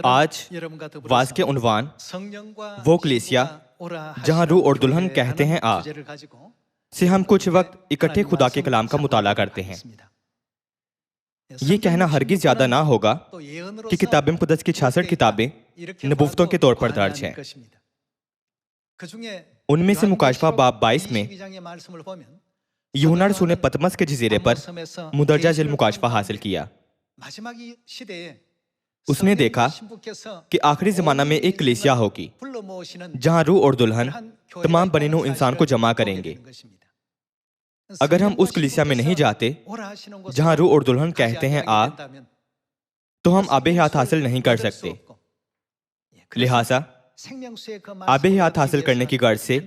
آج واز کے عنوان وہ کلیسیا جہاں روح اور دلہن کہتے ہیں آ سے ہم کچھ وقت اکٹھے خدا کے کلام کا مطالعہ کرتے ہیں۔ یہ کہنا ہرگز زیادہ نہ ہوگا کہ کتاب مقدس کی 66 کتابیں نبوتوں کے طور پر درج ہیں۔ ان میں سے مکاشفہ باب 22 میں یوحنا رسول نے پتمس کے جزیرے پر مندرجہ ذیل مکاشفہ حاصل کیا۔ اس نے دیکھا کہ آخری زمانہ میں ایک کلیسیا ہوگی جہاں روح اور دلہن تمام بنی نوع انسان کو جمع کریں گے۔ اگر ہم اس کلیسیا میں نہیں جاتے جہاں روح اور دلہن کہتے ہیں آ، تو ہم آب حیات حاصل نہیں کر سکتے۔ لہٰذا آب حیات حاصل کرنے کی غرض سے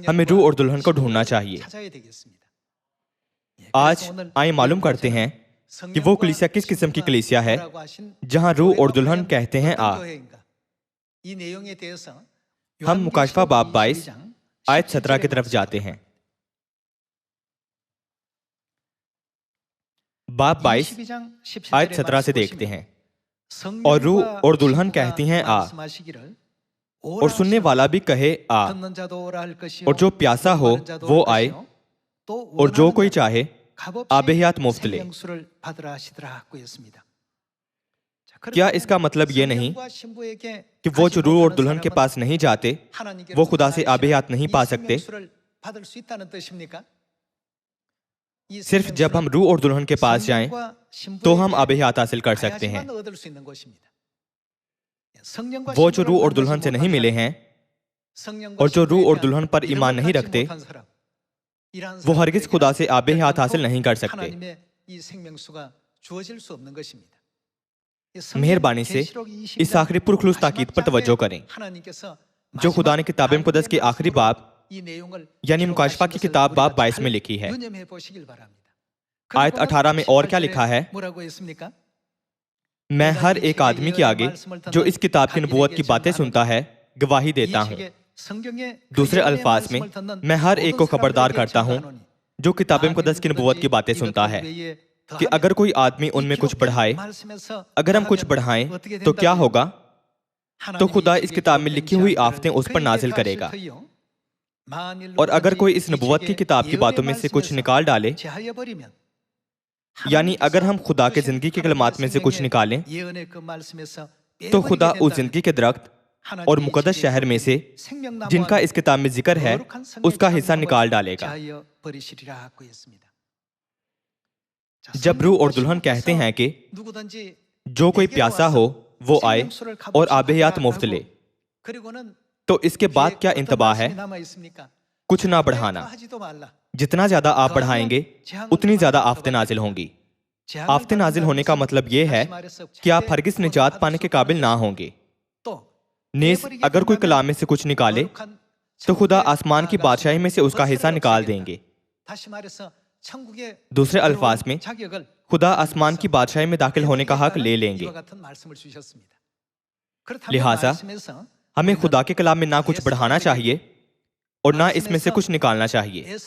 ہمیں روح اور دلہن کو ڈھونڈنا چاہیے۔ آج آئیں معلوم کرتے ہیں کہ وہ کلیسیا کس قسم کی کلیسیا ہے جہاں روح اور دلہن کہتے ہیں آ۔ ہم مکاشفہ باب 22 آیت 17 کی طرف جاتے ہیں۔ باب 22 آیت 17 سے دیکھتے ہیں، اور روح اور دلہن کہتی ہیں آ، اور سننے والا بھی کہے آ، اور جو پیاسا ہو وہ آئے، اور جو کوئی چاہے آب حیات مفت لے۔ کیا اس کا مطلب یہ نہیں کہ وہ جو روح اور دلہن کے پاس نہیں جاتے وہ خدا سے آب حیات نہیں پا سکتے؟ صرف جب ہم روح اور دلہن کے پاس جائیں تو ہم آب حیات حاصل کر سکتے ہیں۔ وہ جو روح اور دلہن سے نہیں ملے ہیں اور جو روح اور دلہن پر ایمان نہیں رکھتے وہ ہرگز خدا سے آب حیات حاصل نہیں کر سکتے۔ مہربانی سے اس آخری پرخلوص تاکید پر توجہ کریں جو خدا نے کتاب مقدس کے آخری باب یعنی مکاشفہ کی کتاب باب 22 میں لکھی ہے۔ آیت 18 میں اور کیا لکھا ہے؟ میں ہر ایک آدمی کے آگے جو اس کتاب کی نبوت کی باتیں سنتا ہے گواہی دیتا ہوں۔ دوسرے الفاظ میں ہر ایک کو خبردار کرتا ہوں جو کتاب مقدس کی نبوت کی باتیں سنتا ہے کہ اگر کوئی آدمی ان میں کچھ بڑھائے، اگر ہم کچھ بڑھائیں تو کیا ہوگا؟ تو خدا اس کتاب میں لکھی ہوئی آفتیں اس پر نازل کرے گا، اور اگر کوئی اس نبوت کی کتاب کی باتوں میں سے کچھ نکال ڈالے، یعنی اگر ہم خدا کے زندگی کے کلمات میں سے کچھ نکالیں تو خدا اس زندگی کے درخت اور مقدس شہر میں سے جن کا اس کتاب میں ذکر ہے اس کا حصہ نکال ڈالے گا۔ جب روح اور دلہن کہتے ہیں کہ جو کوئی پیاسا ہو وہ آئے اور آب حیات مفت لے، تو اس کے بعد کیا انتباہ ہے؟ کچھ نہ بڑھانا۔ جتنا زیادہ آپ بڑھائیں گے اتنی زیادہ آفتیں نازل ہوں گی۔ آفتیں نازل ہونے کا مطلب یہ ہے کہ آپ ہرگز نجات پانے کے قابل نہ ہوں گے۔ نیز اگر کوئی کلام میں سے کچھ نکالے تو خدا آسمان کی بادشاہی میں سے اس کا حصہ نکال دیں گے۔ دوسرے الفاظ میں خدا آسمان کی بادشاہی میں داخل ہونے کا حق لے لیں گے۔ لہٰذا ہمیں خدا کے کلام میں نہ کچھ بڑھانا چاہیے اور نہ اس میں سے کچھ نکالنا چاہیے۔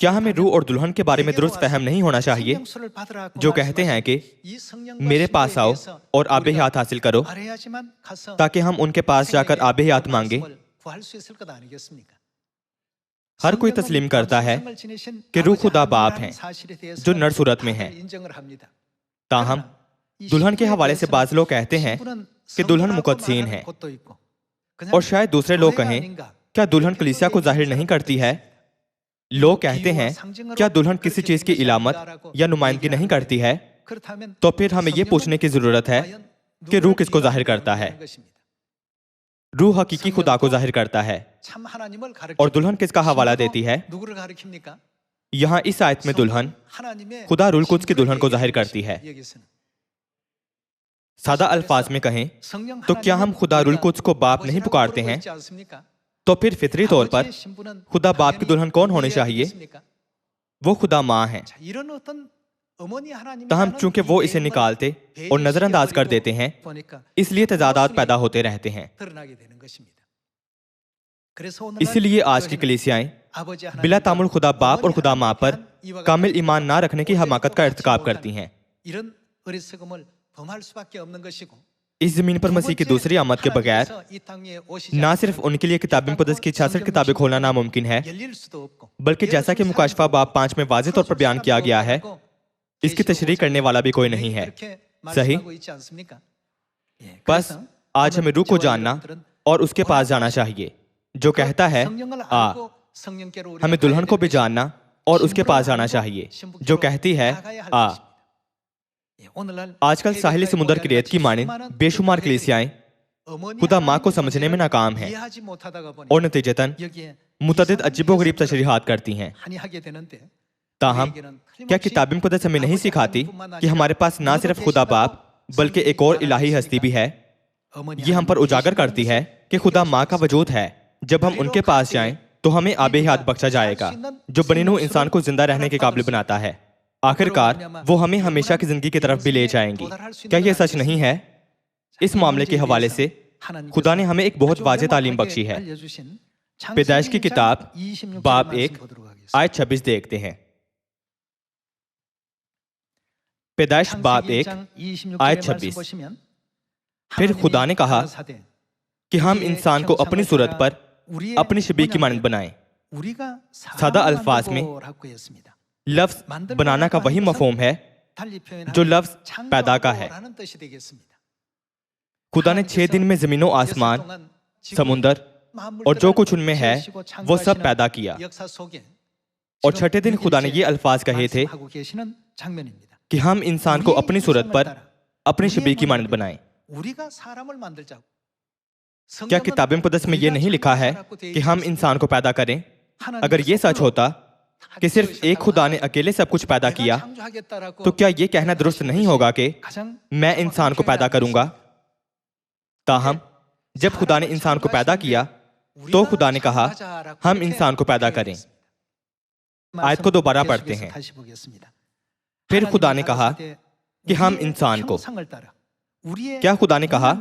کیا ہمیں روح اور دلہن کے بارے میں درست فہم نہیں ہونا چاہیے جو کہتے ہیں کہ میرے پاس آؤ اور آب حیات حاصل کرو تاکہ ہم ان کے پاس جا کر آب حیات مانگیں؟ ہر کوئی تسلیم کرتا ہے کہ روح خدا باپ ہیں جو نر صورت میں ہیں، تاہم دلہن کے حوالے سے بعض لوگ کہتے ہیں کہ دلہن مقدسین ہے، اور شاید دوسرے لوگ کہیں کیا دلہن کلیسیا کو ظاہر نہیں کرتی ہے؟ لوگ کہتے ہیں کیا دلہن کسی چیز کی علامت یا نمائندگی نہیں کرتی ہے؟ تو پھر ہمیں یہ پوچھنے کی ضرورت ہے کہ روح کس کو ظاہر کرتا ہے؟ روح حقیقی خدا کو ظاہر کرتا ہے، اور دلہن کس کا حوالہ دیتی ہے؟ یہاں اس آیت میں دلہن خدا روح القدس کی دلہن کو ظاہر کرتی ہے۔ سادہ الفاظ میں کہیں تو کیا ہم خدا روح القدس کو باپ نہیں پکارتے ہیں؟ تو پھر فطری طور پر خدا باپ کی دلہن کون ہونی چاہیے؟ وہ خدا ماں ہیں۔ تاہم چونکہ وہ اسے نکالتے اور نظر انداز کر دیتے ہیں اس لیے تضادات پیدا ہوتے رہتے ہیں۔ اسی لیے آج کی کلیسیائیں بلا تعامل خدا باپ اور خدا ماں پر کامل ایمان نہ رکھنے کی حماقت کا ارتکاب کرتی ہیں۔ इस जमीन पर मसीह की दूसरी आमद के बगैर ना सिर्फ उनके लिए किताब मुकद्दस की 66 किताबें खोलना नामुमकिन है, बल्कि जैसा कि मुकाशफा बाब 5 में वाज़ेह तौर पर बयान किया गया है, इसकी तशरीह करने वाला भी कोई नहीं है। सही? बस आज हमें रूह को जानना और उसके पास जाना चाहिए जो कहता है आ। हमें दुल्हन को भी जानना और उसके पास जाना चाहिए जो कहती है आ। आजकल साहिल समुद्र की रेत की मानिंद बेशुमार कलीसियाएं खुदा माँ को समझने में नाकाम हैं और नतीजतन मुतअद्दिद अजीबोगरीब तशरीहात करती हैं। ताहम क्या किताब मुकद्दस हमें नहीं सिखाती कि हमारे पास ना सिर्फ खुदा बाप बल्कि एक और इलाही हस्ती भी है? ये हम पर उजागर करती है कि खुदा माँ का वजूद है। जब हम उनके पास जाएं तो हमें आबे हयात बख्शा जाएगा जो बनी नूह इंसान को जिंदा रहने के काबिल बनाता है। आखिरकार वो हमें हमेशा की जिंदगी की तरफ भी ले जाएंगी। क्या ये सच नहीं है? इस मामले के हवाले से खुदा ने हमें एक बहुत वाज़ेह तालीम बख्शी है। पैदाइश की किताब बाब 1 आयत 26 देखते हैं। पैदाइश बाब 1 आयत 26। फिर खुदा ने कहा कि हम इंसान को अपनी सूरत पर अपनी शबीह की मानद बनाएं। सादा अल्फाज में लफ्ज बनाना का वही मफहूम है जो लफ्ज पैदा का है। खुदा ने 6 दिन में जमीनों आसमान, समुंदर और जो कुछ उनमें है वो सब पैदा किया और छठे दिन खुदा ने ये अल्फाज कहे थे कि हम इंसान को अपनी सूरत पर अपनी शबीह की मानद बनाएं। क्या किताब मुकद्दस में ये नहीं लिखा है कि हम इंसान को पैदा करें? अगर ये सच होता कि सिर्फ एक खुदा ने अकेले सब कुछ पैदा किया तो क्या ये कहना दुरुस्त नहीं होगा कि मैं इंसान को पैदा करूंगा? ताहम जब खुदा ने इंसान को पैदा किया तो खुदा ने कहा हम इंसान को पैदा करें। आयत को दोबारा पढ़ते हैं। फिर खुदा ने कहा कि हम इंसान को। क्या खुदा ने कहा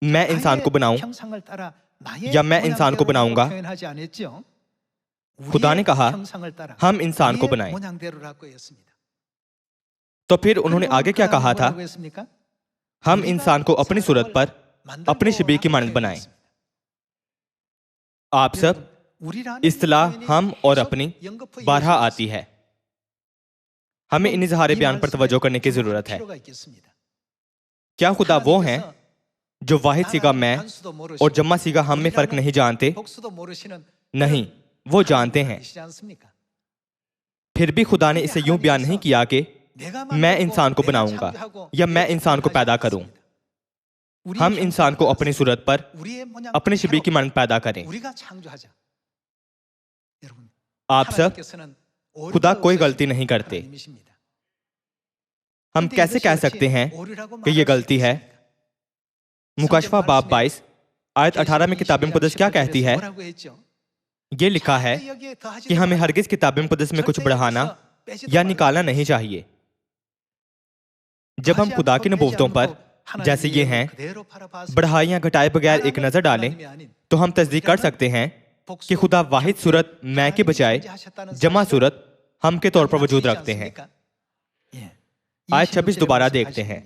मैं इंसान को बनाऊं या मैं इंसान को बनाऊंगा? खुदा ने कहा हम इंसान को बनाएं। तो फिर उन्होंने आगे क्या कहा था? हम इंसान को अपनी सूरत पर अपनी शबीह की मानद बनाएं। आप सब इस्तिलाह हम और अपनी बारहा आती है। हमें इन इजहार बयान पर तवज्जो करने की जरूरत है। क्या खुदा वो हैं जो वाहिद सीगा मैं और जम्मा सीगा हम में फर्क नहीं जानते? नहीं, वो जानते हैं। फिर भी खुदा ने इसे यूं बयान नहीं किया कि मैं इंसान को बनाऊंगा या मैं इंसान को पैदा करूं। हम इंसान को अपनी सूरत पर अपनी शबीह की मानद पैदा करें। आप सब खुदा कोई गलती नहीं करते। हम कैसे कह सकते हैं कि ये गलती है? मुकाशफा बाब 22 आयत 18 में किताब मुकद्दस क्या कहती है? ये लिखा है कि हमें हरगिज किताब मुकद्दस में कुछ बढ़ाना या निकालना नहीं चाहिए। जब हम खुदा की नबूवतों पर जैसे ये हैं बढ़ाए या घटाए बगैर एक नजर डालें तो हम तस्दीक कर सकते हैं कि खुदा वाहिद सूरत मैं के बजाय जमा सूरत हम के तौर पर वजूद रखते हैं। आयत 26 दोबारा देखते हैं।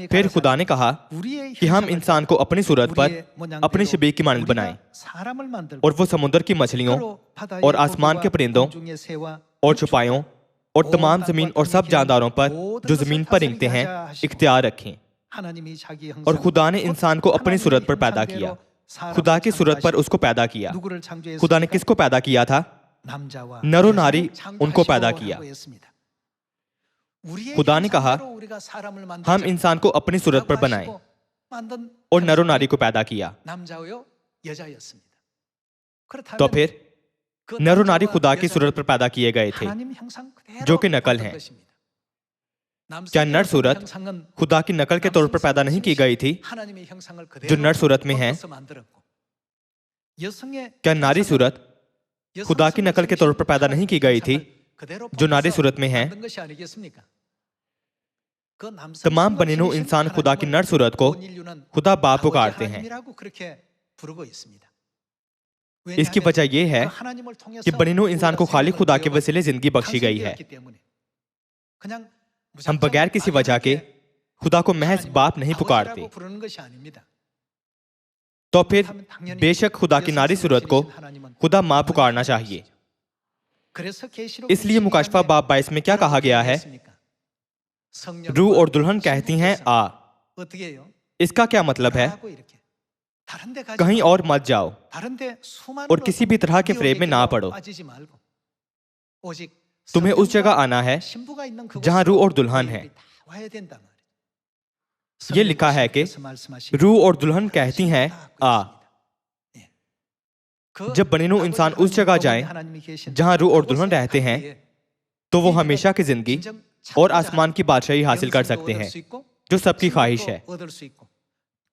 फिर खुदा ने कहा कि हम इंसान को अपनी सूरत पर अपनी शबीह की मानद बनाएं और वो समुद्र की मछलियों और आसमान के परिंदों और छुपायों और तमाम जमीन और सब जानदारों पर जो जमीन पर रेंगते हैं इख्तियार रखें। और खुदा ने इंसान को अपनी सूरत पर पैदा किया। खुदा की सूरत पर उसको पैदा किया। खुदा ने किसको पैदा किया था? नर और नारी उनको पैदा किया। खुदा ने कहा हम इंसान को अपनी सूरत पर बनाएं और नर और नारी को पैदा किया। तो फिर नर और नारी खुदा की सूरत पर पैदा किए गए थे जो कि नकल हैं। क्या नर सूरत खुदा की नकल के तौर पर पैदा नहीं की गई थी जो नर सूरत में है? क्या नारी सूरत खुदा की नकल के तौर पर पैदा नहीं की गई थी जो नारी सूरत में है? तमाम बनीनू इंसान खुदा की नर सूरत को खुदा बाप पुकारते हैं। इसकी वजह यह है कि बनीनू इंसान को खाली खुदा के वसीले जिंदगी बख्शी गई है। हम बगैर किसी वजह के खुदा को महज बाप नहीं पुकारते, तो फिर बेशक खुदा की नारी सूरत को खुदा माँ पुकारना चाहिए। इसलिए मुकाशफा बाब 22 में क्या कहा गया है? रूह और दुल्हन कहती हैं आ। इसका क्या मतलब है? कहीं और मत जाओ और किसी भी तरह के फ्रेम में ना पड़ो। तुम्हें उस जगह आना है जहां रूह और दुल्हन है। यह लिखा है कि रूह और दुल्हन कहती हैं आ। जब बनीनू इंसान उस जगह जाए जहां रूह और दुल्हन रहते हैं, तो वो हमेशा की जिंदगी और आसमान की बादशाही हासिल कर सकते हैं, जो सबकी ख्वाहिश है।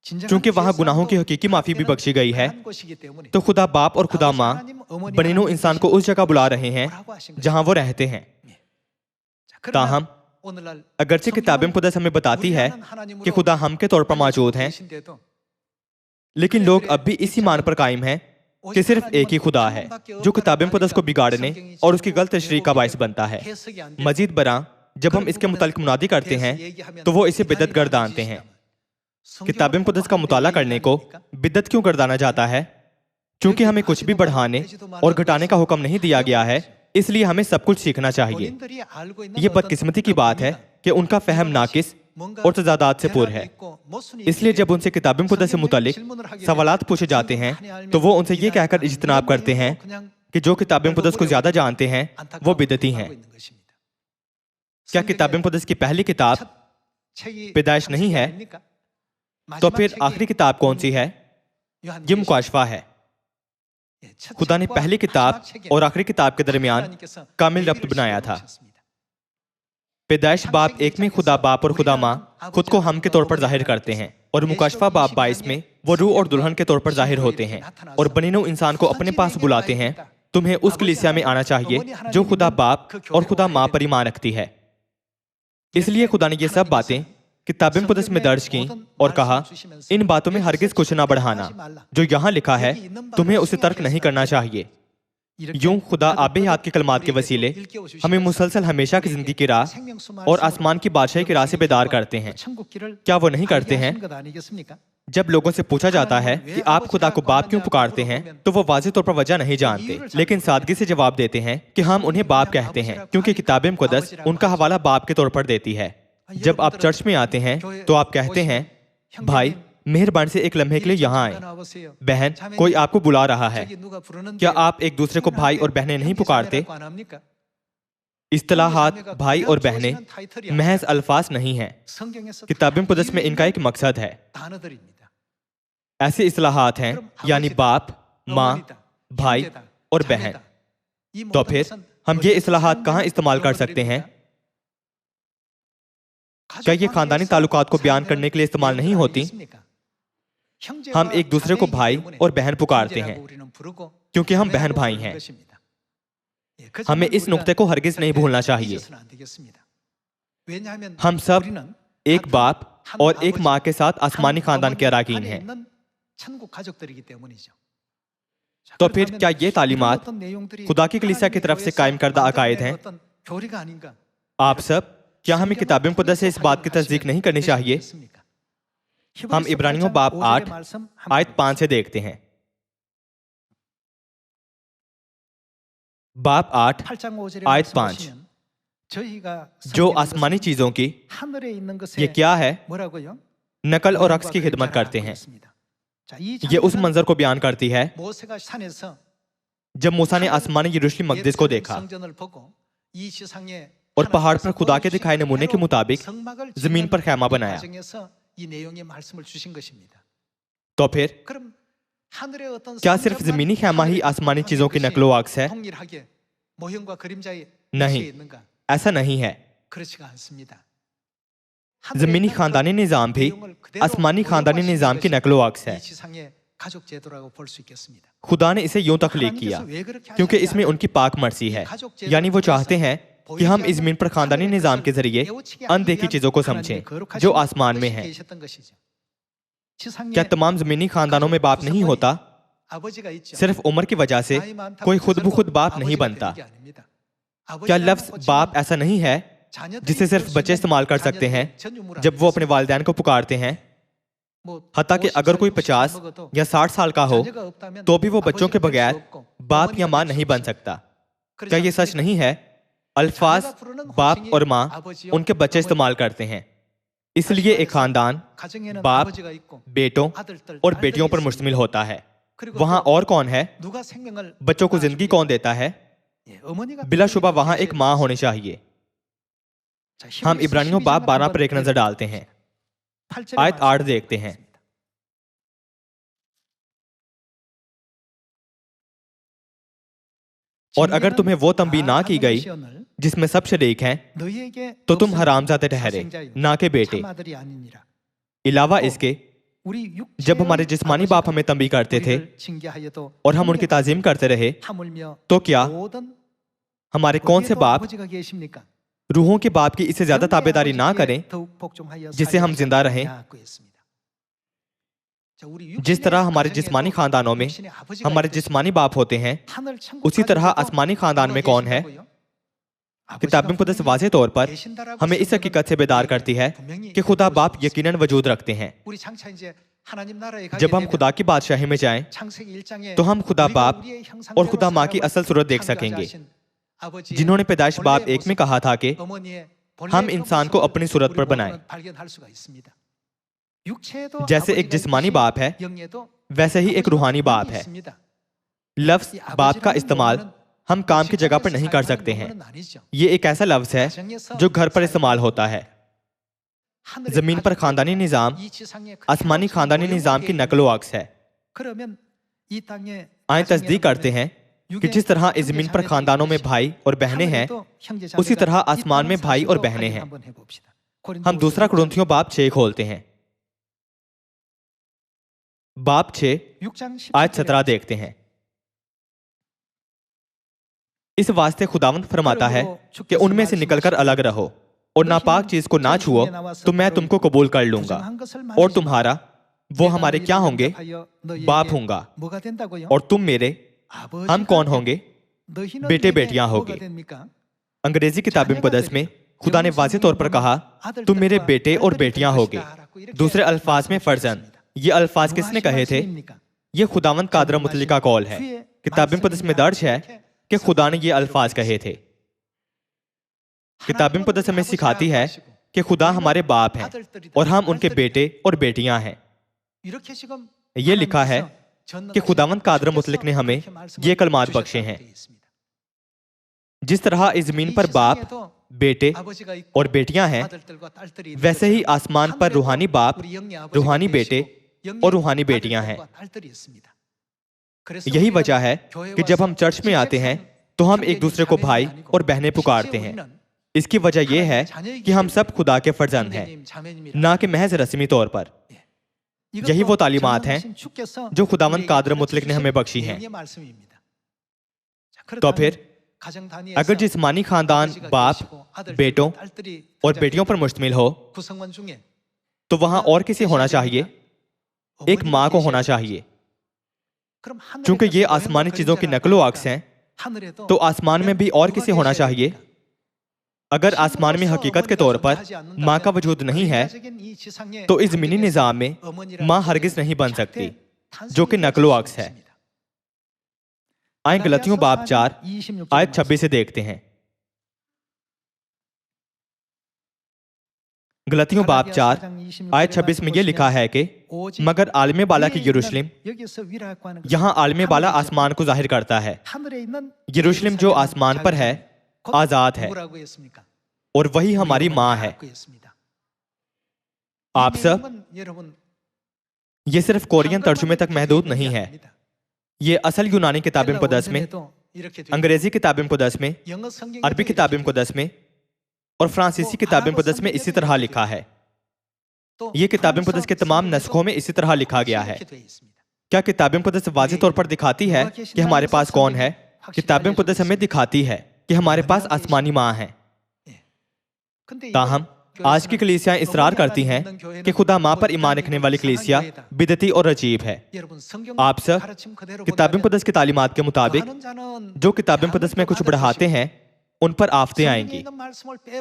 चूंकि वहां गुनाहों की हकीकी माफी भी बख्शी गई है, तो खुदा बाप और खुदा माँ बनीनू इंसान को उस जगह बुला रहे हैं जहां वो रहते हैं। ताहम अगरचे किताब मुक़द्दस हमें बताती है कि खुदा हम के तौर पर मौजूद हैं, लेकिन लोग अब भी इसी मान पर कायम हैं कि सिर्फ एक ही खुदा है, जो किताब मुक़द्दस को बिगाड़ने और उसकी गलत तशरीह का बाइस बनता है। मजीद बरा जब हम इसके मुतालिक मुनादी करते हैं तो वो इसे बिदअत गर्दानते हैं। किताब मुक़द्दस का मुताला करने को बिदअत क्यों गर्दाना जाता है? क्योंकि हमें कुछ भी बढ़ाने और घटाने का हुक्म नहीं दिया गया है, इसलिए हमें सब कुछ सीखना चाहिए। ये बदकिस्मती की बात है कि उनका फहम नाकिस और तजादात से पुर है। इसलिए जब उनसे किताब मुक़द्दस से मुतालिक सवालात पूछे जाते हैं, तो वो उनसे ये कहकर इज्तनाब करते हैं कि जो किताब मुक़द्दस को ज्यादा जानते हैं वो बिदअती हैं। क्या किताब मुक़द्दस की पहली किताब पैदाइश नहीं है? तो फिर आखिरी किताब कौन सी है? ये मुकाशफा है। खुदा ने पहली किताब और आखिरी किताब के दरमियान कामिल रब्त बनाया था। पैदाइश बाब 1 में खुदा बाप और खुदा माँ खुद को हम के तौर पर जाहिर करते हैं, और मुकाशफा बाब 22 में वो रूह और दुल्हन के तौर पर जाहिर होते हैं और बनीनू इंसान को अपने पास बुलाते हैं। तुम्हें उस कलीसिया में आना चाहिए जो खुदा बाप और खुदा माँ पर ईमान रखती है। इसलिए खुदा ने ये सब बातें किताब मुक़द्दस में दर्ज की और कहा, इन बातों में हरगिज कुछ ना बढ़ाना। जो यहाँ लिखा है तुम्हें उसे तर्क नहीं करना चाहिए। यूं खुदा आबे याद के कलमात के वसीले हमें मुसलसल हमेशा की जिंदगी की राह और आसमान की बादशाही की राह से बेदार करते हैं। क्या वो नहीं करते हैं? जब लोगों से पूछा जाता है कि आप खुदा को बाप क्यों पुकारते हैं, तो वो वाज़ेह तौर पर वजह नहीं जानते, लेकिन सादगी से जवाब देते हैं कि हम उन्हें बाप कहते हैं क्योंकि किताब मुक़द्दस उनका हवाला बाप के तौर पर देती है। जब आप चर्च में आते हैं तो आप कहते हैं, भाई मेहरबानी से एक लम्हे के लिए यहाँ आए। बहन, कोई आपको बुला रहा है। क्या आप एक दूसरे को भाई और बहनें नहीं पुकारते? इस्तिलाहात भाई और बहनें महज अल्फाज नहीं हैं। किताब मुक़द्दस में इनका एक मकसद है। ऐसे इस्तिलाहात हैं यानी बाप, माँ, भाई और बहन। तो फिर हम ये इस्तिलाहात कहाँ इस्तेमाल कर सकते हैं? क्या ये खानदानी ताल्लुकात को बयान करने के लिए इस्तेमाल नहीं होती? हम एक दूसरे को भाई और बहन पुकारते हैं क्योंकि हम बहन भाई हैं। हमें इस नुक्ते को हरगिज नहीं भूलना चाहिए। हम सब एक बाप और एक माँ के साथ आसमानी खानदान के अराकीन हैं। तो फिर क्या ये तालीमात खुदा की कलीसिया की तरफ से कायम करदा अकायद हैं? आप सब, क्या हमें किताब मुक़द्दस से इस बात की तस्दीक नहीं करनी चाहिए? हम इब्रानियों बाब 8 आयत 5 से देखते हैं। बाब 8 आयत 5, जो आसमानी चीजों की ये क्या है नकल और अक्स की खिदमत करते हैं। ये उस मंजर को बयान करती है जब मूसा ने आसमानी यरूशलेम मक़दिस को देखा और पहाड़ पर खुदा के दिखाए नमूने के मुताबिक जमीन पर खैमा बनाया। तो फिर क्या सिर्फ जमीनी खैमा ही आसमानी चीजों की नकलो अक्स है? नहीं, ऐसा नहीं है। जमीनी खानदानी निजाम भी आसमानी खानदानी निजाम की नकलो अक्स है। खुदा ने इसे यूं तख्लीक किया क्योंकि इसमें उनकी पाक मर्जी है, यानी वो चाहते हैं कि हम इस जमीन पर खानदानी निजाम के जरिए अनदेखी चीजों को समझें जो आसमान में है। क्या तमाम जमीनी खानदानों में बाप नहीं होता? सिर्फ उम्र की वजह से कोई खुद ब खुद बाप नहीं बनता। क्या लफ्ज बाप ऐसा नहीं है जिसे सिर्फ बच्चे इस्तेमाल कर सकते हैं जब वो अपने वालिदैन को पुकारते हैं। हत्ता कि अगर कोई 50 या 60 साल का हो तो भी वो बच्चों के बगैर बाप या माँ नहीं बन सकता। क्या ये सच नहीं है? अल्फाज बाप और माँ उनके बच्चे इस्तेमाल करते हैं, इसलिए एक खानदान बाप, बेटों और बेटियों पर मुश्तमिल होता है। वहां और कौन है? बच्चों को जिंदगी कौन देता है? बिलाशुबा वहां एक माँ होनी चाहिए। हम इब्रानियों बाब 12 पर एक नजर डालते हैं। आयत 8 देखते हैं। और अगर तुम्हें वो तंबी ना की गई जिसमें सब शरीक हैं तो तुम हरामजादे ठहरे, ना के बेटे। इलावा इसके जब हमारे जिस्मानी बाप हमें तंबी करते थे और हम उनकी ताजीम करते रहे, तो क्या हमारे कौन से बाप रूहों के बाप की इससे ज्यादा ताबेदारी ना करें जिससे हम जिंदा रहें? जिस तरह हमारे जिस्मानी खानदानों में हमारे जिस्मानी बाप होते हैं, उसी तरह आसमानी खानदान में कौन है? किताब मुक़द्दस वाज़ेह तौर पर हमें इस हकीकत से बेदार करती है कि खुदा बाप यकीनन वजूद रखते हैं। जब हम खुदा की बादशाही में जाएं, तो हम खुदा बाप और खुदा माँ की असल सूरत देख सकेंगे, जिन्होंने पैदाइश बाब 1 में कहा था कि हम इंसान को अपनी सूरत पर बनाएं। जैसे एक जिस्मानी बाप है, वैसे ही एक रूहानी बाप है। लफ्ज बाप का इस्तेमाल हम काम की जगह पर नहीं कर सकते हैं। ये एक ऐसा लफ्ज है जो घर पर इस्तेमाल होता है। जमीन पर खानदानी निजाम आसमानी खानदानी निजाम की नकलो अक्स है। आए तस्दीक करते हैं कि जिस तरह इस जमीन पर खानदानों में भाई और बहनें हैं, उसी तरह आसमान में भाई और बहनें हैं। हम दूसरा कुरिन्थियों बाब 6 खोलते हैं। बाब 6 आयत 17 देखते हैं। इस वास्ते खुदावंद फरमाता है कि उनमें से निकलकर अलग रहो और नापाक चीज को ना छुओ, तो मैं तुमको कबूल कर लूंगा। और तुम्हारा वो हमारे क्या होंगे? बाप होंगे, और तुम मेरे हम कौन होंगे? बेटे बेटियां होंगे। अंग्रेजी किताब मुक़द्दस में खुदा ने वाज़ेह तौर पर कहा, तुम मेरे बेटे और बेटियां होगे। दूसरे अल्फाज में फर्जन। ये अल्फाज किसने कहे थे? ये खुदावंद कादर मुतल्लिक का कौल है। किताब मुक़द्दस में दर्ज है कि खुदा ने ये अल्फाज कहे थे। किताब मुक़द्दस हमें सिखाती है कि खुदा हमारे बाप हैं और हम उनके बेटे और बेटियां हैं। ये लिखा है कि खुदावंद कादर मुतल्लिक ने हमें ये कलमात बख्शे हैं। जिस तरह इस जमीन पर बाप, बेटे और बेटियां हैं, वैसे ही आसमान पर रूहानी बाप, रूहानी बेटे और रूहानी बेटियां हैं। यही वजह है कि जब हम चर्च में आते हैं तो हम एक दूसरे को भाई और बहनें पुकारते हैं। इसकी वजह यह है कि हम सब खुदा के फर्जंद हैं, ना कि महज रस्मी तौर पर। यही वो तालीमात हैं जो खुदावंद कादर मुतल्लिक ने हमें बख्शी हैं। तो फिर अगर जिस्मानी खानदान बाप, बेटों और बेटियों पर मुश्तमिल हो, तो वहां और किसे होना चाहिए? एक माँ को होना चाहिए। चूंकि ये आसमानी चीजों की नकलो अक्स हैं, तो आसमान में भी और किसे होना चाहिए। अगर आसमान में हकीकत के तौर पर माँ का वजूद नहीं है, तो इस जमीनी निजाम में माँ हरगिज नहीं बन सकती, जो कि नकलो अक्स है। आए गलतियों बाब 4 आयत 26 से देखते हैं। गलतियों बाब 4 आयत 26 में यह लिखा है कि मगर आलमे बाला की यरूशलेम, यहाँ आलमे बाला आसमान को जाहिर करता है। यरूशलेम जो आसमान पर है आजाद है, और वही हमारी माँ है। आप सब, ये सिर्फ कोरियन तर्जुमे तक महदूद नहीं है। ये असल यूनानी किताब मुक़द्दस में, अंग्रेजी किताब मुक़द्दस में, अरबी किताब मुक़द्दस में और फ्रांसीसी किताब मुक़द्दस में इसी तरह लिखा है। ये किताब मुक़द्दस के तमाम नस्खों में इसी तरह लिखा गया है। क्या किताब मुक़द्दस वाज़ेह तौर पर दिखाती है कि हमारे पास कौन है? किताब मुक़द्दस हमें दिखाती है कि हमारे पास आसमानी माँ है। ताहम आज की कलीसियां इसरार करती हैं कि खुदा माँ पर ईमान रखने वाली कलीसिया बिदती और अजीब है। आप सब किताब मुक़द्दस की तालीमात के मुताबिक जो किताब मुक़द्दस में कुछ बढ़ाते हैं, ان پر آفتیں آئیں گی.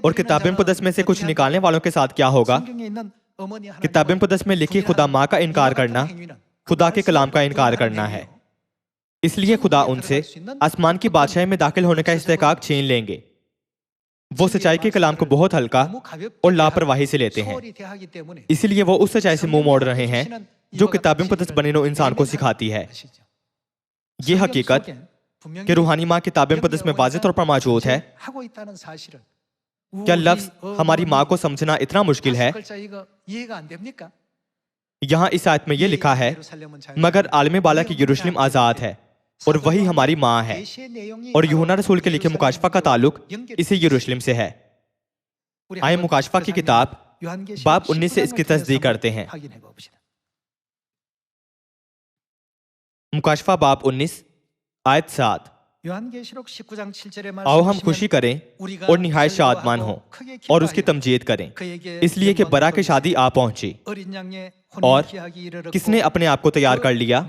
اور کتاب مقدس میں سے کچھ نکالنے والوں کے ساتھ کیا ہوگا؟ کتاب مقدس میں لکھی خدا ماں کا انکار کرنا خدا کے کلام کا انکار کرنا ہے. اس لیے خدا ان سے آسمان کی بادشاہی میں داخل ہونے کا استحقاق چھین لیں گے. وہ سچائی کے کلام کو بہت ہلکا اور لاپرواہی سے لیتے ہیں. اسی لیے وہ اس سچائی سے منہ موڑ رہے ہیں جو کتاب مقدس بنے نوع انسان کو سکھاتی ہے. یہ حقیقت کہ روحانی ماں کتاب مقدس میں واضح طور پر موجود ہے. کیا لفظ ہماری ماں کو سمجھنا اتنا مشکل ہے؟ یہاں اس آیت میں یہ لکھا ہے مگر عالم بالا کی یروشلم آزاد ہے اور وہی ہماری ماں ہے. اور یوحنا رسول کے لکھے مکاشفہ کا تعلق اسی یروشلم سے ہے. آئے مکاشفہ کی کتاب باب 19 سے اس کی تصدیق کرتے ہیں. مکاشفہ باب 19 آیت 7. آؤ ہم خوشی کریں اور نہایت شادمان ہوں اور اس کی تمجید کریں اس لیے کہ برا کی شادی آ پہنچی. اور کس نے اپنے آپ کو تیار کر لیا؟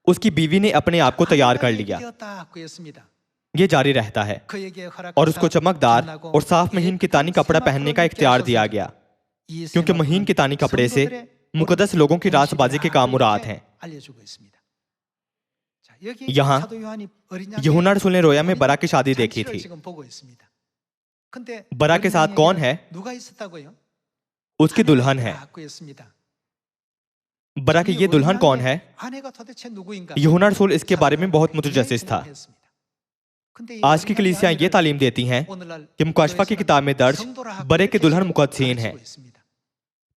اس کی بیوی نے اپنے آپ کو تیار کر لیا. یہ جاری رہتا ہے. اور اس کو چمکدار اور صاف مہین کتانی کپڑا پہننے کا اختیار دیا گیا کیونکہ مہین کتانی کپڑے سے مقدس لوگوں کی راست بازی کے کام مراد ہیں. یہاں یوحنا رسول نے رویا میں برا کی شادی دیکھی تھی. برا کے ساتھ کون ہے؟ اس کی دلہن ہے. برا کی یہ دلہن کون ہے؟ یوحنا رسول اس کے بارے میں بہت متجسس تھا. آج کی کلیسیاں یہ تعلیم دیتی ہیں کہ مکاشفہ کی کتاب میں درج برے کی دلہن مقدسین ہے.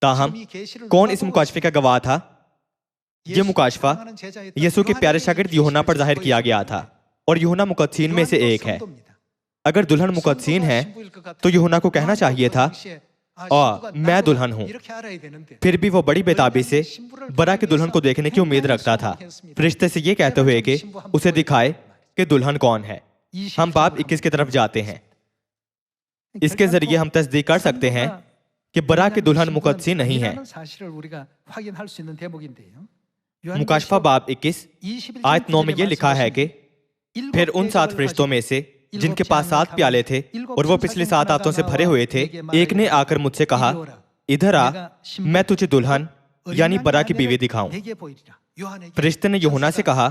تاہم کون اس مکاشفے کا گواہ تھا؟ یہ مکاشفہ یسوع کے پیارے شاگرد یوحنا پر ظاہر کیا گیا تھا اور یوحنا مقدسین میں سے ایک ہے. اگر دلہن مقدسین ہے تو یوحنا کو کہنا چاہیے تھا میں دلہن ہوں. پھر بھی وہ بڑی بےتابی سے برا کی دلہن کو دیکھنے کی امید رکھتا تھا فرشتے سے یہ کہتے ہوئے کہ اسے دکھائے کہ دلہن کون ہے. ہم باب 21 کی طرف جاتے ہیں. اس کے ذریعے ہم تصدیق کر سکتے ہیں کہ برا کی دلہن مقدسی نہیں ہے. مکاشفہ باب 21 آیت 9 میں یہ لکھا ہے کہ پھر ان 7 فرشتوں میں سے جن کے پاس 7 پیالے تھے اور وہ پچھلے 7 آفتوں سے بھرے ہوئے تھے ایک نے آ کر مجھ سے کہا ادھر آ میں تجھے دلہن یعنی برا کی بیوی دکھاؤں. فرشتے نے یوحنا سے کہا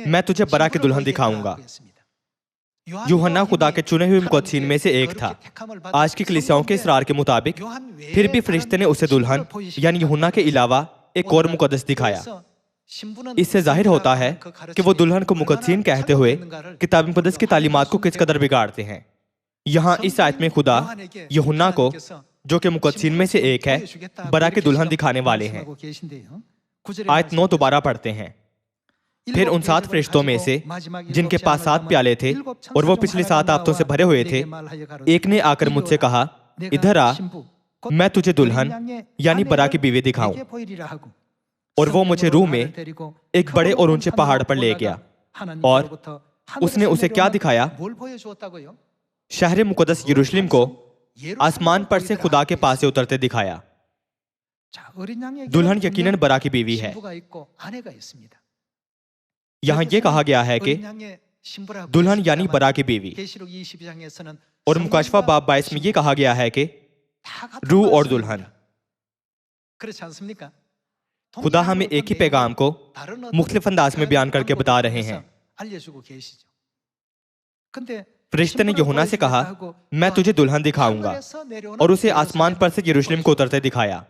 میں تجھے برا کی دلہن دکھاؤں گا. یوحنا خدا کے چنے ہوئے مقدسین میں سے ایک تھا. آج کی کلیسیاؤں کے اصرار کے مطابق پھر بھی فرشتے نے اسے دلہن یعنی یوحنا کے علاوہ ایک اور مقدس دکھایا. اس سے ظاہر ہوتا ہے کہ وہ دلہن کو مقدسین کہتے ہوئے کتاب مقدس کی تعلیمات کو کس قدر بگاڑتے ہیں. یہاں اس آیت میں خدا یوحنا کو جو کہ مقدسین میں سے ایک ہے برا کی دلہن دکھانے والے ہیں. آیت 9 دوبارہ پڑھتے ہیں. پھر ان 7 فرشتوں میں سے جن کے پاس 7 پیالے تھے اور وہ پچھلے 7 آفتوں سے بھرے ہوئے تھے ایک نے آ کر مجھ سے کہا ادھر آ میں تجھے دلہن یعنی برا کی بیوی دکھاؤں. اور وہ مجھے روح میں ایک بڑے اور اونچے پہاڑ پر لے گیا اور اس نے اسے کیا دکھایا؟ شہر مقدس یروشلم کو آسمان پر سے خدا کے پاس سے اترتے دکھایا. دلہن یقیناً برا کی بیوی ہے. یہاں یہ کہا گیا ہے کہ دلہن یعنی برا کی بیوی. اور مکاشفہ باب 22 میں یہ کہا گیا ہے کہ روح اور دلہن. خدا ہمیں ایک ہی پیغام کو مختلف انداز میں بیان کر کے بتا رہے ہیں. فرشتے نے یوحنا سے کہا میں تجھے دلہن دکھاؤں گا اور اسے آسمان پر سے یروشلم کو اترتے دکھایا.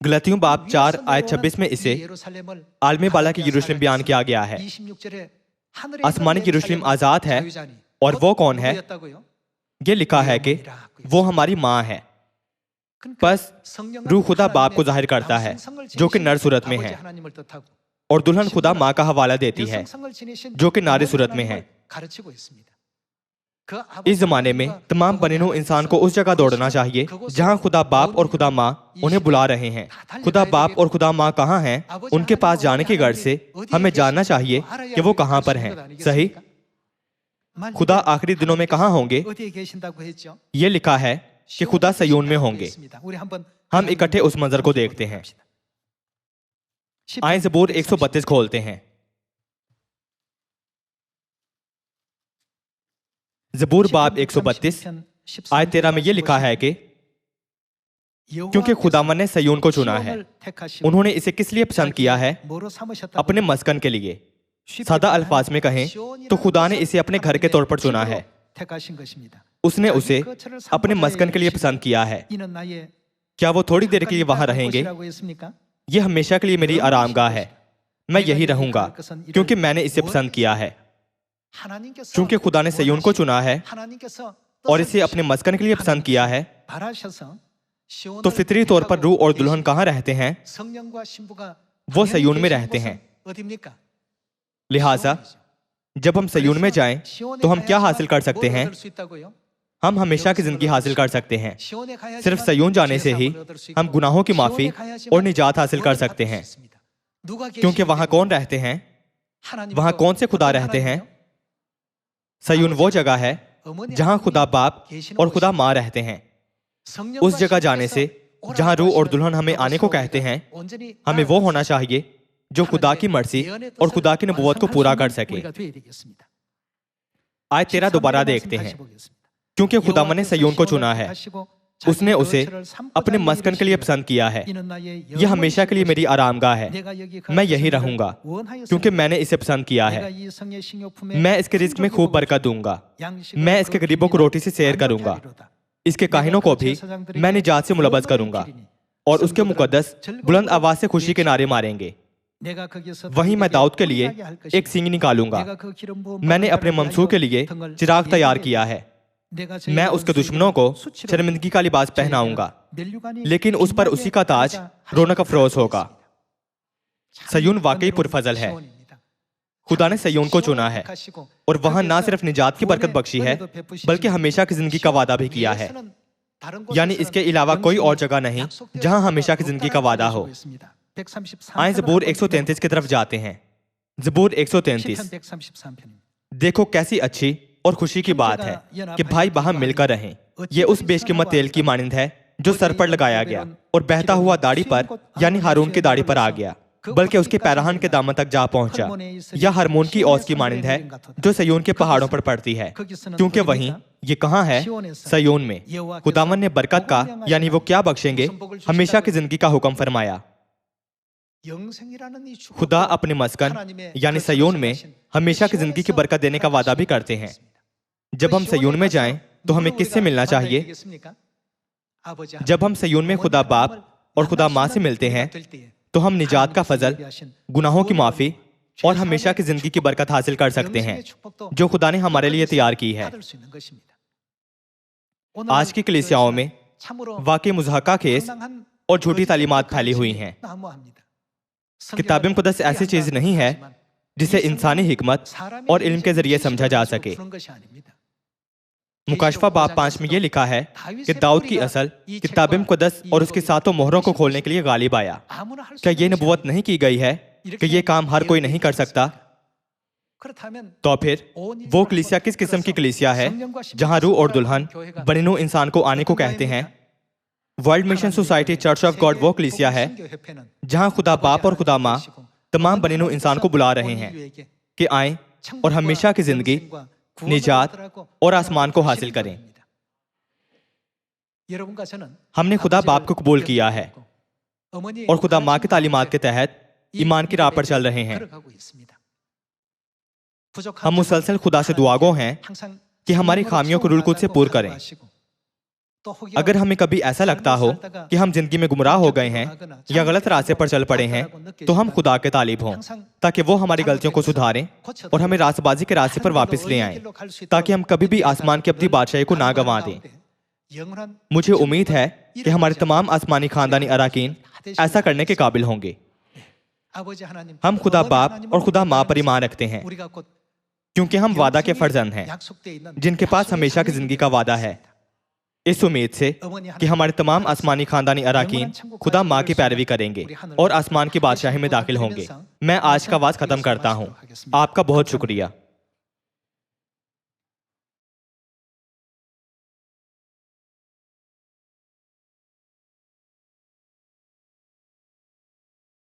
غلطیوں باب 4 آیت 26 میں اسے عالم بالا کی یروشلم بیان کیا گیا ہے. آسمانی یروشلم آزاد ہے اور وہ کون ہے؟ یہ لکھا ہے کہ وہ ہماری ماں ہے. بس روح خدا باپ کو ظاہر کرتا ہے جو کہ نر صورت میں ہے اور دلہن خدا ماں کا حوالہ دیتی ہے جو کہ ناری صورت میں ہے. اس زمانے میں تمام بنے نوع انسان کو اس جگہ دوڑنا چاہیے جہاں خدا باپ اور خدا ماں انہیں بلا رہے ہیں. خدا باپ اور خدا ماں کہاں ہیں؟ ان کے پاس جانے کی غرض سے ہمیں جاننا چاہیے کہ وہ کہاں پر ہیں. صحیح؟ خدا آخری دنوں میں کہاں ہوں گے؟ یہ لکھا ہے کہ خدا سیون میں ہوں گے. ہم اکٹھے اس منظر کو دیکھتے ہیں. آئیں زبور 132 کھولتے ہیں. زبور باب 132 آیت 13 میں یہ لکھا ہے کہ کیونکہ خداوند نے سیون کو چنا ہے، انہوں نے اسے کس لیے پسند کیا ہے؟ اپنے مسکن کے لیے۔ سادہ الفاظ میں کہیں تو خدا نے اسے اپنے گھر کے طور پر چنا ہے، اس نے اسے اپنے مسکن کے لیے پسند کیا ہے۔ کیا وہ تھوڑی دیر کے لیے وہاں رہیں گے؟ یہ ہمیشہ کے لیے میری آرام گاہ ہے، میں یہی رہوں گا کیونکہ میں نے اسے پسند کیا ہے۔ چونکہ خدا نے سیون کو چنا ہے اور اسے اپنے مسکن کے لیے پسند کیا ہے، تو فطری طور پر روح اور دلہن کہاں رہتے ہیں؟ وہ سیون میں رہتے ہیں۔ لہٰذا جب ہم سیون میں جائیں تو ہم کیا حاصل کر سکتے ہیں؟ ہم ہمیشہ کی زندگی حاصل کر سکتے ہیں۔ صرف سیون جانے سے ہی ہم گناہوں کی معافی اور نجات حاصل کر سکتے ہیں۔ کیونکہ وہاں کون رہتے ہیں؟ وہاں کون سے خدا رہتے ہیں؟ سیون وہ جگہ ہے جہاں خدا باپ اور خدا ماں رہتے ہیں۔ اس جگہ جانے سے جہاں روح اور دلہن ہمیں آنے کو کہتے ہیں، ہمیں وہ ہونا چاہیے جو خدا کی مرضی اور خدا کی نبوت کو پورا کر سکے۔ آیت 13 دوبارہ دیکھتے ہیں۔ کیونکہ خداوند نے سیون کو چنا ہے، اس نے اسے اپنے مسکن کے لیے پسند کیا ہے۔ یہ ہمیشہ کے لیے میری آرام گاہ ہے، میں یہی رہوں گا کیونکہ میں نے اسے پسند کیا ہے۔ میں اس کے رزق میں خوب برکت دوں گا، میں اس کے غریبوں کو روٹی سے سیر کروں گا، اس کے کاہنوں کو بھی میں نجات سے ملبس کروں گا، اور اس کے مقدس بلند آواز سے خوشی کے نعرے ماریں گے۔ وہیں میں داؤد کے لیے ایک سینگ نکالوں گا، میں نے اپنے ممسوح کے لیے چراغ تیار کیا ہے۔ میں اس کے دشمنوں کو شرمندگی کا لباس پہناؤں گا، لیکن اس پر اسی کا تاج رونق افروز ہوگا۔ سیون واقعی پرفضل ہے۔ خدا نے سیون کو چنا ہے اور وہاں نہ صرف نجات کی برکت بخشی ہے بلکہ ہمیشہ کی زندگی کا وعدہ بھی کیا ہے۔ یعنی اس کے علاوہ کوئی اور جگہ نہیں جہاں ہمیشہ کی زندگی کا وعدہ ہو۔ آئیں زبور 133 کی طرف جاتے ہیں۔ زبور 133۔ دیکھو کیسی اچھی اور خوشی کی بات ہے کہ بھائی باہم مل کر رہیں۔ یہ اس بیش قیمت تیل کی مانند ہے جو سر پر لگایا گیا اور بہتا ہوا داڑھی پر یعنی ہارون کی داڑھی پر آ گیا، بلکہ اس کے پیراہن کے دامن تک جا پہنچا۔ یا ہرمون کی اوس کی مانند ہے جو سیون کے پہاڑوں پر پڑتی ہے، کیونکہ وہیں یہ کہاں ہے؟ سیون میں۔ خداوند نے برکت کا یعنی وہ کیا بخشیں گے؟ ہمیشہ کی زندگی کا حکم فرمایا۔ خدا اپنے مسکن یعنی سیون میں ہمیشہ کی زندگی کی برکت دینے کا وعدہ بھی کرتے ہیں۔ جب ہم سیون میں جائیں تو ہمیں کس سے ملنا چاہیے؟ جب ہم سیون میں خدا باپ اور خدا ماں سے ملتے ہیں تو ہم نجات کا فضل، گناہوں کی معافی اور ہمیشہ کی زندگی کی برکت حاصل کر سکتے ہیں جو خدا نے ہمارے لیے تیار کی ہے۔ آج کی کلیسیاؤں میں واقعی مضحکہ خیز اور جھوٹی تعلیمات پھیلی ہوئی ہیں۔ کتاب مقدس ایسی چیز نہیں ہے جسے انسانی حکمت اور علم کے ذریعے سمجھا جا سکے۔ مکاشفہ باب 5 میں یہ لکھا ہے کہ داؤد کی اصل کتاب مقدس اور اس کی 7 مہروں کو کھولنے کے لیے غالب آیا۔ کیا یہ نبوت نہیں کی گئی ہے کہ یہ کام ہر کوئی نہیں کر سکتا؟ تو پھر وہ کلیسیا کس قسم کی کلیسیا ہے جہاں روح اور دلہن بنی نوع انسان کو آنے کو کہتے ہیں؟ World mission society church of God وہ کلیسیا ہے جہاں خدا باپ اور خدا ماں تمام بنی نوع انسان کو بلا رہے ہیں کہ آئیں اور ہمیشہ کی زندگی، نجات اور آسمان کو حاصل کریں۔ ہم نے خدا باپ کو قبول کیا ہے اور خدا ماں کی تعلیمات کے تحت ایمان کی راہ پر چل رہے ہیں۔ ہم مسلسل خدا سے دعاگو ہیں کہ ہماری خامیوں کو روح القدس سے پور کریں۔ اگر ہمیں کبھی ایسا لگتا ہو کہ ہم زندگی میں گمراہ ہو گئے ہیں یا غلط راستے پر چل پڑے ہیں تو ہم خدا کے طالب ہوں تاکہ وہ ہماری غلطیوں کو سدھاریں اور ہمیں راست بازی کے راستے پر واپس لے آئیں تاکہ ہم کبھی بھی آسمان کی اپنی بادشاہی کو نہ گنوا دیں۔ مجھے امید ہے کہ ہمارے تمام آسمانی خاندانی اراکین ایسا کرنے کے قابل ہوں گے۔ ہم خدا باپ اور خدا ماں پر ایمان رکھتے ہیں کیونکہ ہم وعدہ کے فرزند ہیں جن کے پاس ہمیشہ کی زندگی کا وعدہ ہے، اس امید سے کہ ہمارے تمام آسمانی خاندانی اراکین خدا ماں کی پیروی کریں گے اور آسمان کی بادشاہی میں داخل ہوں گے۔ میں آج کا وعظ ختم کرتا ہوں۔ آپ کا بہت شکریہ۔